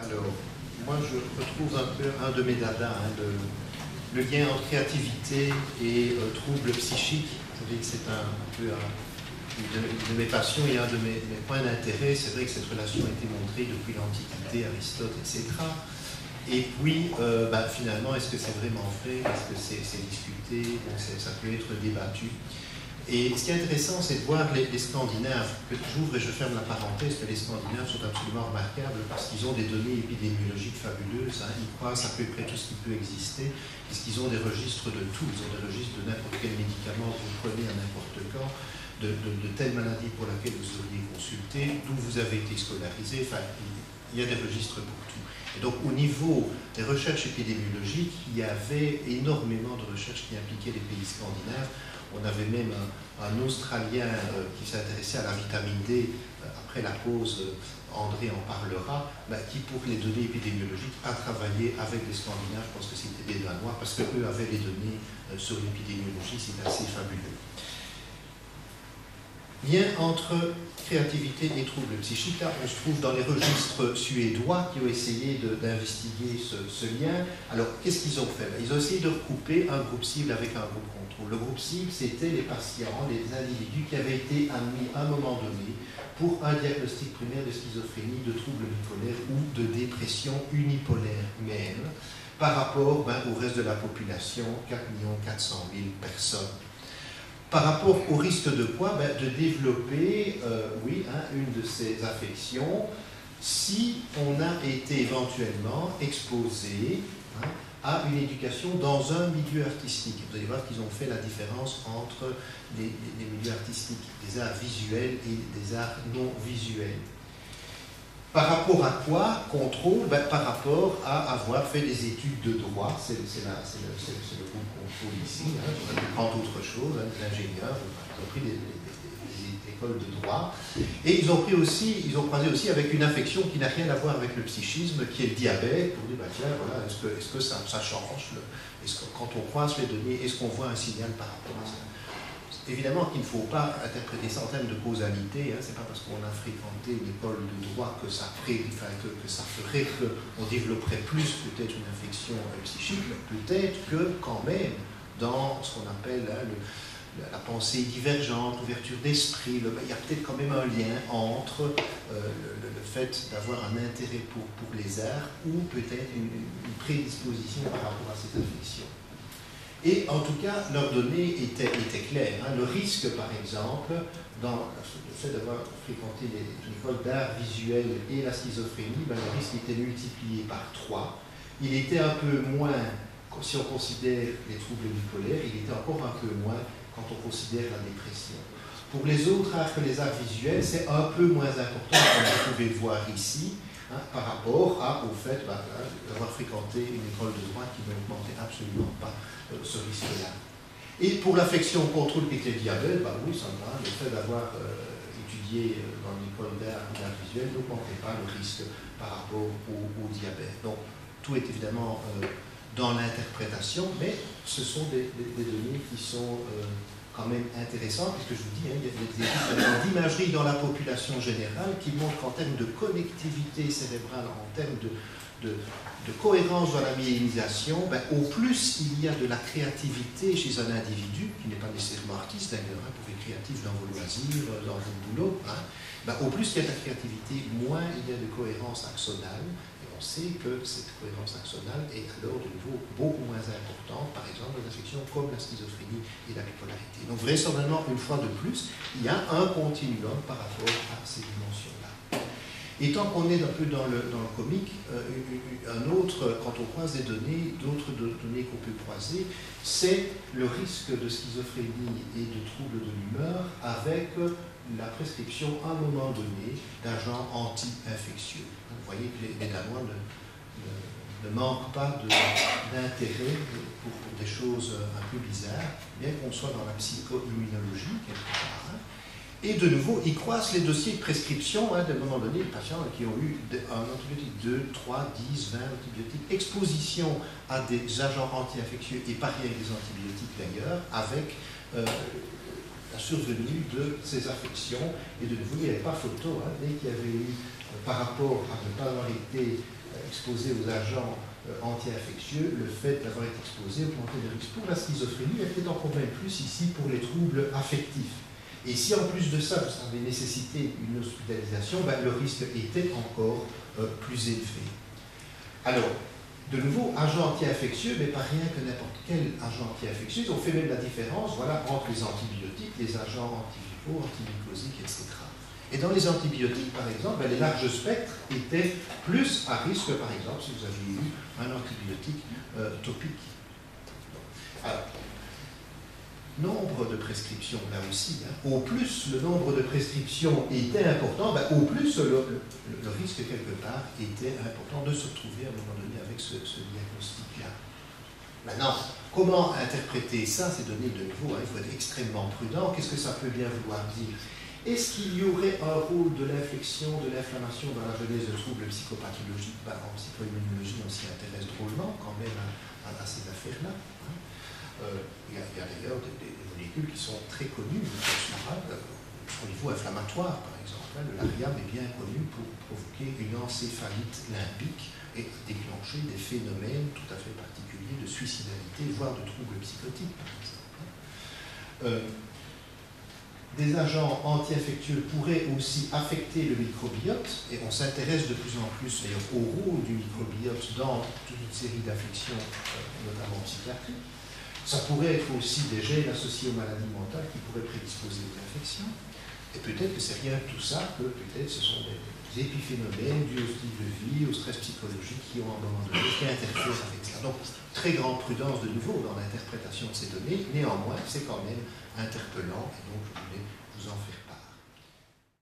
Alors, moi je retrouve un peu un de mes dadas, le lien entre créativité et troubles psychiques. Vous savez que c'est un peu une de mes passions et un de mes points d'intérêt. C'est vrai que cette relation a été montrée depuis l'Antiquité, Aristote, etc. Et puis, finalement, est-ce que c'est vraiment vrai? Est-ce que c'est discuté? Ça peut être débattu. Et ce qui est intéressant, c'est de voir les Scandinaves. J'ouvre et je ferme la parenthèse, que les Scandinaves sont absolument remarquables parce qu'ils ont des données épidémiologiques fabuleuses. Ils croisent à peu près tout ce qui peut exister, puisqu'ils ont des registres de tout. Ils ont des registres de n'importe quel médicament que vous prenez à n'importe quand, de telle maladie pour laquelle vous auriez consulté, d'où vous avez été scolarisé. Enfin, il y a des registres pour tout. Et donc, au niveau des recherches épidémiologiques, il y avait énormément de recherches qui impliquaient les pays scandinaves. On avait même un Australien qui s'intéressait à la vitamine D, après la pause, André en parlera, qui pour les données épidémiologiques a travaillé avec les Scandinaves. Je pense que c'était des Danois, parce qu'eux avaient les données sur l'épidémiologie, c'est assez fabuleux. Lien entre créativité et troubles psychiques. Là, on se trouve dans les registres suédois qui ont essayé d'investiguer ce lien. Alors, qu'est-ce qu'ils ont fait? Ils ont essayé de recouper un groupe cible avec un groupe contrôle. Le groupe cible, c'était les patients, les individus qui avaient été admis à un moment donné pour un diagnostic primaire de schizophrénie, de troubles bipolaires ou de dépression unipolaire même, par rapport au reste de la population, 4 400 000 personnes. Par rapport au risque de quoi? De développer, une de ces affections si on a été éventuellement exposé à une éducation dans un milieu artistique. Vous allez voir qu'ils ont fait la différence entre les milieux artistiques, des arts visuels et des arts non visuels. Par rapport à quoi? Contrôle, par rapport à avoir fait des études de droit, c'est le groupe contrôle ici, on a pu prendre autre chose, des ingénieurs, ils ont pris des écoles de droit, et ils ont croisé aussi avec une affection qui n'a rien à voir avec le psychisme, qui est le diabète, pour dire, tiens, voilà, est-ce que ça change, quand on croise les données, est-ce qu'on voit un signal par rapport à ça? Évidemment qu'il ne faut pas interpréter ça en termes de causalité, c'est pas parce qu'on a fréquenté une école de droit que ça ferait qu'on développerait plus peut-être une infection psychique, mais peut-être que quand même, dans ce qu'on appelle la pensée divergente, l'ouverture d'esprit, il y a peut-être quand même un lien entre le fait d'avoir un intérêt pour les arts ou peut-être une prédisposition par rapport à ces affections. Et en tout cas, leurs données étaient claires. Le risque, par exemple, dans le fait d'avoir fréquenté une école d'art visuel et la schizophrénie, le risque était multiplié par 3. Il était un peu moins, si on considère les troubles bipolaires, il était encore un peu moins quand on considère la dépression. Pour les autres arts que les arts visuels, c'est un peu moins important, comme vous pouvez le voir ici, par rapport au fait d'avoir fréquenté une école de droit qui n'augmentait absolument pas ce risque-là. Et pour l'affection au contrôle qui était diabète, oui, ça va, le fait d'avoir étudié dans une école d'art visuel n'augmentait pas le risque par rapport au diabète. Donc, tout est évidemment dans l'interprétation, mais ce sont des données qui sont quand même intéressant, puisque je vous dis, il y a des études d'imagerie dans la population générale qui montrent qu'en termes de connectivité cérébrale, en termes de cohérence dans la myélisation, au plus il y a de la créativité chez un individu, qui n'est pas nécessairement artiste d'ailleurs, vous pouvez être créatif dans vos loisirs, dans vos boulots, au plus il y a de la créativité, moins il y a de cohérence axonale. On sait que cette cohérence axonale est alors de nouveau beaucoup moins importante, par exemple, dans des affections comme la schizophrénie et la bipolarité. Donc, vraisemblablement, une fois de plus, il y a un continuum par rapport à ces dimensions-là. Et tant qu'on est un peu dans le comique, un autre, quand on croise des données, d'autres données qu'on peut croiser, c'est le risque de schizophrénie et de troubles de l'humeur avec la prescription à un moment donné d'agents anti-infectieux. Vous voyez que les Danois ne manquent pas d'intérêt pour des choses un peu bizarres, bien qu'on soit dans la psycho-immunologie quelque part. Et de nouveau, ils croisent les dossiers de prescription d'un moment donné, les patients qui ont eu un antibiotique 2, 3, 10, 20 antibiotiques, exposition à des agents anti-infectieux et pas rien que des antibiotiques d'ailleurs, avec la survenue de ces affections. Et de nouveau, il n'y avait pas photo, dès qu'il y avait eu, par rapport à ne pas avoir été exposé aux agents anti-infectieux, le fait d'avoir été exposé augmentait le risque pour la schizophrénie, et peut-être encore même plus ici pour les troubles affectifs. Et si en plus de ça, vous avez nécessité une hospitalisation, ben, le risque était encore plus élevé. Alors, de nouveau, agent anti-infectieux, mais pas rien que n'importe quel agent anti-infectieux. On fait même la différence, voilà, entre les antibiotiques, les agents antiviraux, antimycosiques, etc. Et dans les antibiotiques, par exemple, ben, les larges spectres étaient plus à risque, par exemple, si vous aviez eu un antibiotique topique. Alors, nombre de prescriptions, là aussi, hein. Au plus le nombre de prescriptions était important, ben, au plus le risque, quelque part, était important de se retrouver à un moment donné avec ce diagnostic-là. Maintenant, comment interpréter ça, ces données de nouveau, hein, il faut être extrêmement prudent. Qu'est-ce que ça peut bien vouloir dire? Est-ce qu'il y aurait un rôle de l'infection, de l'inflammation dans la genèse de troubles psychopathologiques? Ben, en psychoimmunologie, on s'y intéresse drôlement quand même à ces affaires-là. Hein. Il y a d'ailleurs des molécules qui sont très connues au niveau inflammatoire, par exemple. Hein. Le Lariam est bien connu pour provoquer une encéphalite limbique et déclencher des phénomènes tout à fait particuliers de suicidalité, voire de troubles psychotiques, par exemple. Des agents anti-infectieux pourraient aussi affecter le microbiote, et on s'intéresse de plus en plus au rôle du microbiote dans toute une série d'affections, notamment psychiatriques. Ça pourrait être aussi des gènes associés aux maladies mentales qui pourraient prédisposer aux infections. Et peut-être que c'est rien de tout ça, que peut-être ce sont des épiphénomènes dus au style de vie, au stress psychologique qui ont à un moment donné qui interfèrent avec ça. Donc, très grande prudence de nouveau dans l'interprétation de ces données, néanmoins, c'est quand même interpellant, et donc je